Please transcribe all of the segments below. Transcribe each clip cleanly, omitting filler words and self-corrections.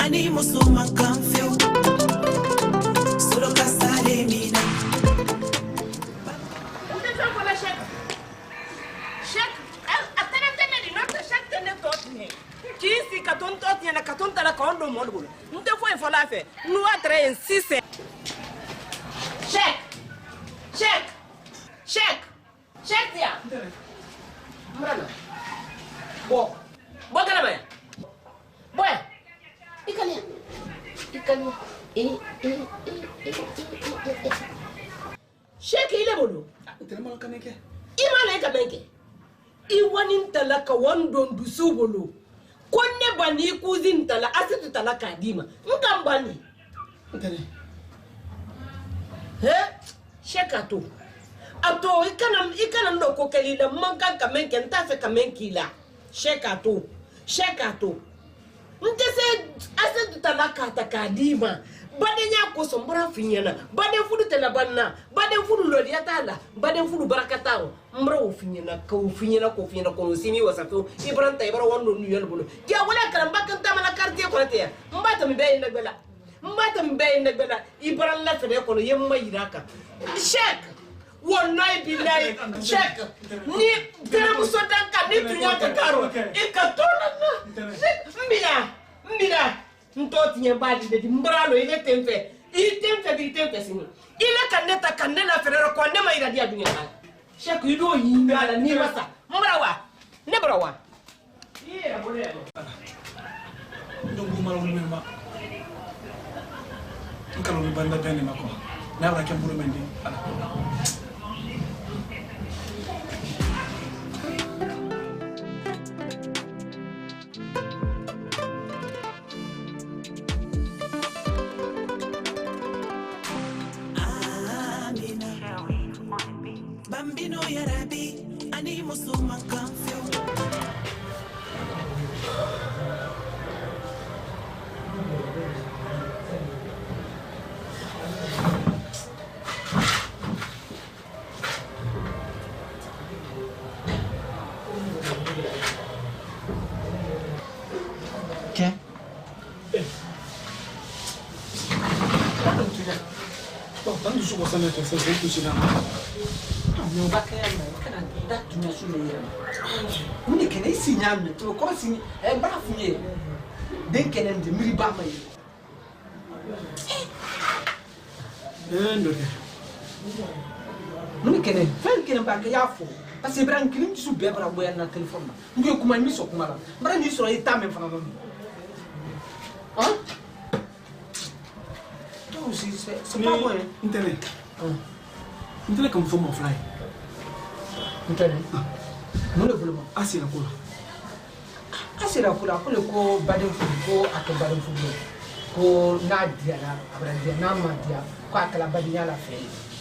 animo suma confio solo casale mina Kisi katon tot yana katon tala kondo molbulo. Nte foi fola fe. Nous a train insiste. Check. Check dia. Mrana. Bo kana baya. Boy. Ikani. Check ile bolo. Tellement kaneke. Imale kaneke. Iwani tala ka wondo ndusu bolo. Konne bani kuzin tala asitu tala kadima ngambani Ntene shekato ato ikana ndo kokelila manka kamenke ntafe kamenkila shekato ntese asitu tala kata kadima bade nya ko sombra finyana bade fudu tala banna bade fudu lodiatala bade fudu barakataro mbra ufinyana ko simi wasato ibranta ibara wondo nu yelbulo ja wala karamba kan tamana quartier ko te mbata mbe ina gbela ibran la fede ko yemma yiraka shek wonnay billahi shek ni tere musodan kan ni tunya ka karo ikatona mbila ntoti nyambali de mbralo ile tempe sini ile kanela ferero ko ne mai radia dunya shek yudo yingala ni masa mbrawa iya boleh ndongo malo mema nkalo banda bene mako na wala kembulu mendi ala Bambino ya rabi, animo suma confio. ¿Qué? Tanto su cosa ne fa sempre così na. No bakaya na kana da tunya su ne yira muni kene si nyame to ko si e bra funye den kene de miri ba mai Ndoke. muni kene fen kene ba ka yafo parce que bran kene su be bra boya na telephone ba ngi kuma mi so kuma la bra ni so ita me fana no hein to si c'est pas bon Internet. Internet comme forme offline. Internet. Mule buluma. Asira kula. Asira kula ko baden fudu ko ato baden fudu ko nadia la abradia na madia ko akala badinya la fe.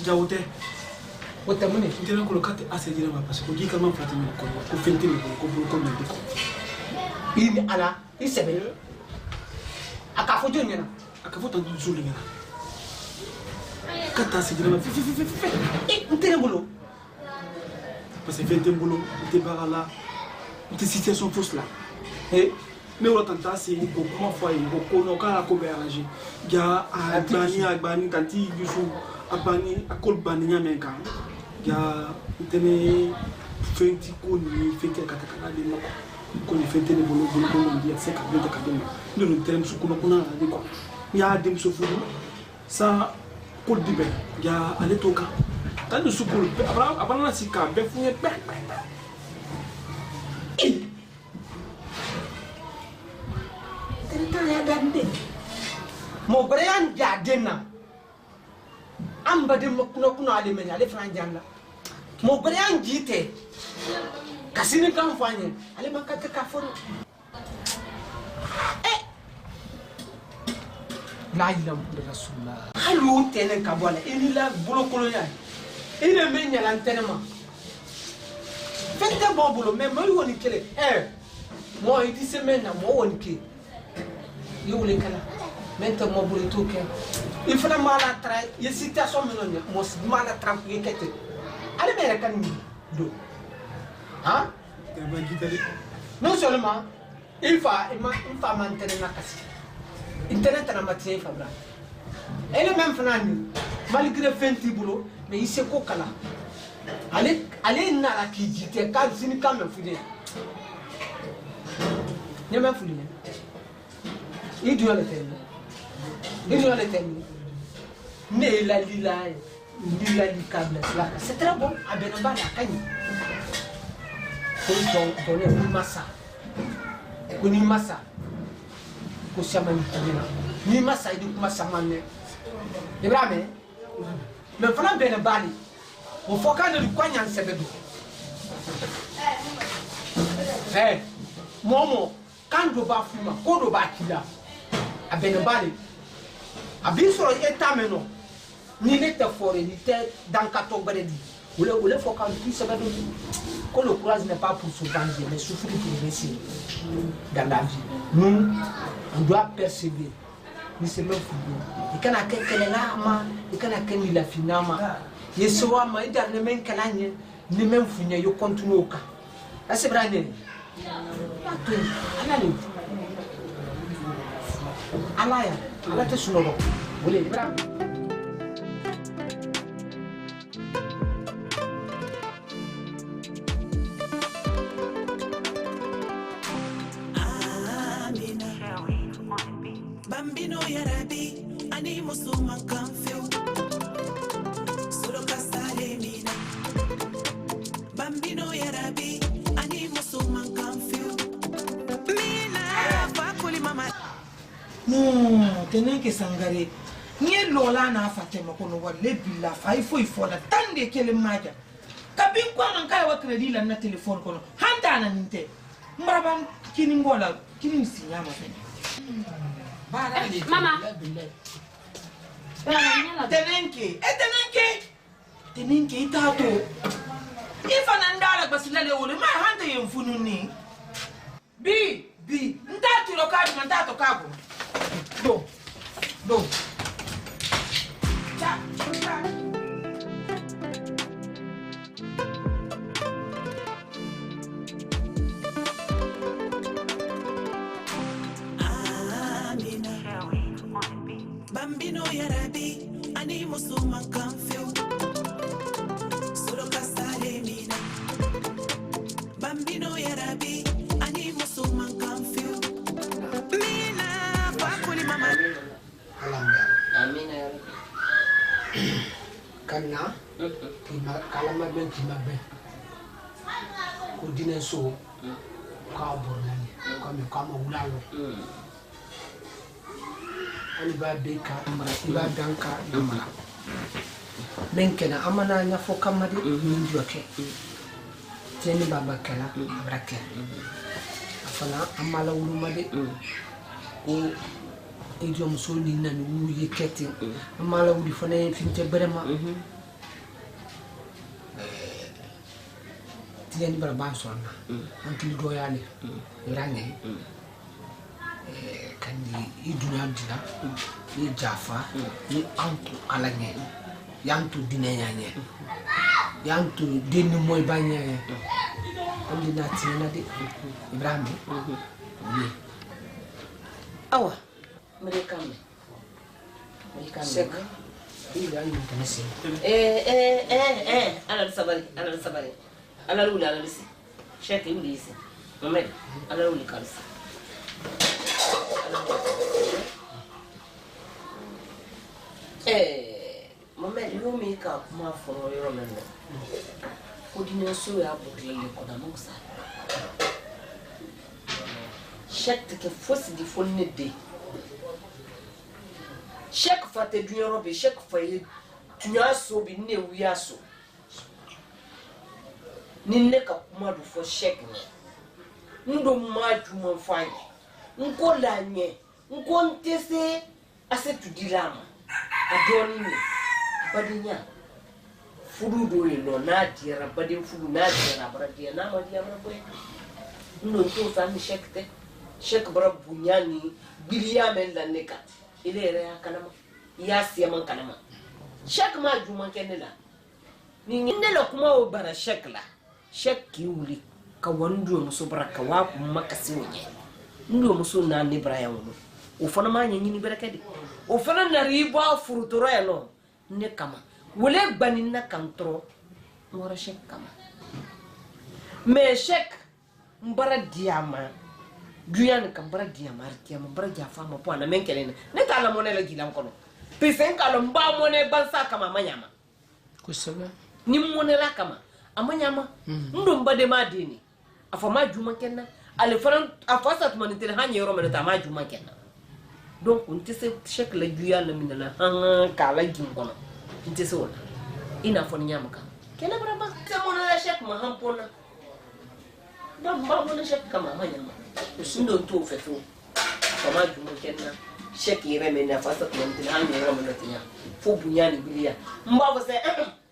Jawute. Wote mune. Internet ko lokate asira ma parce que gika man fatima ko fenti ko mende ko. Ini ala isebe. Aka fojo nyana. Aka foto nzuli ngana. Kata asira ma fi. Nterembolo. Parce que fenti mbolo, te barala, te situation fausse là. Et mais on tenta c'est comment fois il faut qu'on a comme arrangé. Ya agbani kanti bisu abani akol bani nyamenka. Ya tene fenti ko ni fenti katakana de mako. Ko ni fenti ne bolo ndi c'est ka bien ka dem. Nous terme su kuna de quoi. Ya dem so fudu. Ça kol dibe. Ya ale toka. Tant de sukul abana na sika be funye pe. Tenta ya gande. Mo breyan jadena. Amba de kuna ale menya ale franjanda. Mo breyan jite. Kasini kan fanye ale makata ka foro. La ilaha illallah. Halu tenen ka bola ini la bolo kolonya. Ine menya lantenema. Fete bon boulot mais moi woni kele. Moi il dit semaine na moi woni ke. Yo le kala. Maintenant moi boulot tout ke. Il faut mal à tra, il situation menonia, moi mal à tra pour yekete. Allez mais kan ni do. Hein? Non seulement il faut maintenir la casse. internet na matin fabra elle même fanani malgré 20 boulot mais il sait quoi kala allez na la qui dit que quand zini quand même fouiller ne même fouiller il doit le faire mais la lila câble là c'est très bon à Benamba la kani donc donner une massa kuni massa ko chamani tabina ni massa idi kuma samane Ibrahim mais fana Benamba o foka de kwanya nsebedo momo kan do ba fuma ko do ba kila a Benamba abisoro etameno ni ne te fore ni te dans kato beredi ou le faut quand tu sais que le courage n'est pas pour se venger mais souffrir pour réussir dans la vie nous on doit persévérer ni se même fou et quand a quelqu'un là ma et quand a quelqu'un la finama yesowa ma ida ne men kalanye ni même funya yo continue au cas là c'est vrai ne alaya ala te sunoro boleh Ibrahim Bambino ya rabi ani musuma kamfeu solo kasale mina Bambino ya rabi ani musuma kamfeu mina fakuli mama tenen ke sangare ni lola na fatema kono walle billa fay foy fola tande kele maja kabin ko nan kay wa credit la na telephone kono handa na ninte mbarabam kini ngola kini sinyama fe Mama. Tenenke itato. Ifa nandala basilale wole ma handa yemfunu ni. Bi ndatu lo kadu ndato kago. Do. Cha. Bambino ya rabi ani musuma kamfeu solo kasale mina Bambino ya rabi ani musuma kamfeu mina fakuli mama amina ya kana kalama ben kimabe ko dinen so ka bornani kama ulalo ani ba beka ba danka namara menkena amana nya fo kamade ndoke teni baba kala abrake afana amala ulumade o idiom so ni nanu wuye kete amala wudi fane finte berema teni bara ba sonna antili do yale irane kandi iduna dina ni jafa ni antu alanye yantu dinenya yantu deni moy banye andi na tina de Ibrahim ni awa mereka sek ila ni tanese ala sabari ala lula ala lisi shek ulisi Mohamed ala lula kalisi Mohamed yomi ka kuma foro yoro mendo ko dine so ya bugile ko na musa shek ke fosi di fonne de shek fate du yoro be shek faye tunya so bi ne wiaso ninne ka kuma du fo shek ne ndo maju mo fanye nko lanye nko ntese ase tudilama adoni ni badinya fudu do no na dira badin fudu na dira baradia na ma dia mabo ndo to fa mi shekte shek bara bunyani biliya men la neka ile re kanama ya siya man kanama shek ma juma kenela ni ngindela kuma o bara shekla shek kiuli ka wandu muso baraka wa makasi wonye ndo muso na ni Ibrahim wono o fana ma ɲɛɲini bɛrɛ kɛ de o fana nari i bɔ a furutɔrɔ yan nɔ ne kama wele gbani na kan tɔrɔ n wɔrɔ sɛk kama mais sɛk n bara di a ma duya ni kan bara di a ma arikiyama n bara jafa a ma po ana men kɛlɛ na ne t'a la mɔnɛ la gilan kɔnɔ pese n k'a lɔ n b'a mɔnɛ bansa kama a ma ɲama kosɛbɛ ni mɔnɛ la kama a ma ɲama n don ba de ma den ni a fa ma juma kɛ n na ale fana a fa sa tuma ni tɛ han ɲɛ yɔrɔ min na ta a ma juma kɛ n na donc n tɛ se sɛk la juya la minɛ la k'a la jin kɔnɔ n tɛ se o la i n'a fɔ ni ɲama kan kɛnɛ bara ba tɛ mɔnɛ la sɛk ma han pɔn na donc n b'a mɔnɛ sɛk kama a ma ɲama n don t'o fɛ fiyewu a fa ma juma kɛ n na sɛk yɛrɛ min na a fa sa tuma ni tɛ han ɲɛ yɔrɔ min na tɛ ɲa fo bonya ni biliya n b'a fɔ sɛ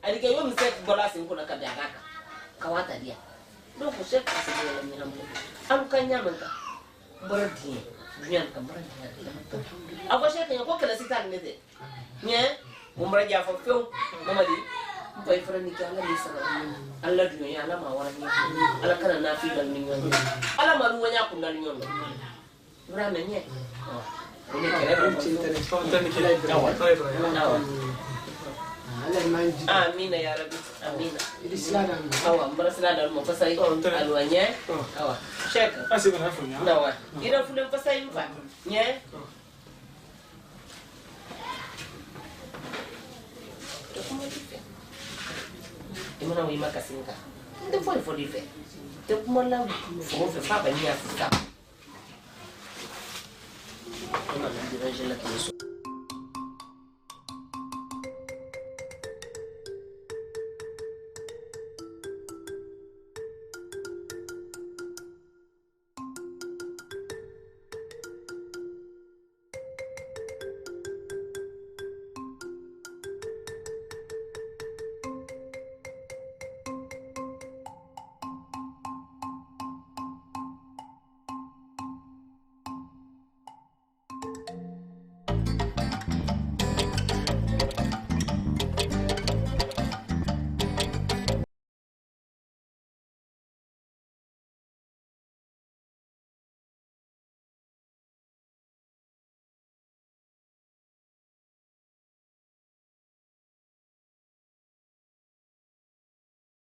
adike yo mi sɛk bɔla sen kɔnɔ ka bɛn a kan ka waa ta di yan donc sɛk ka se yɛlɛ ɲɛnama an ka ɲama kan n bɔra diɲɛ dunya kan bɔra diɲɛ a fɔ sɛk ɲɛ ko kɛlɛ si t'a ni ne tɛ ɲɛ o bɔra diɲɛ a fɔ fiyewu mamadi n fa i fana ni kɛ ala ni sabali ala dunya ala ma wara ɲɛ ala kana n'a fi dɔn ni ɲɔgɔn ye ala ma nu ŋɔnya kun da ni ɲɔgɔn vraiment ɲɛ o ni kɛlɛ bɛ amina ya rabbi amina awa mbara sila da mo fasai alwa nye awa sheka asibana funya nawa ira fulen fasai mfa nye imana wi makasinka nde fo dife te kuma la fo fe fa ba ni afika ona ndira jela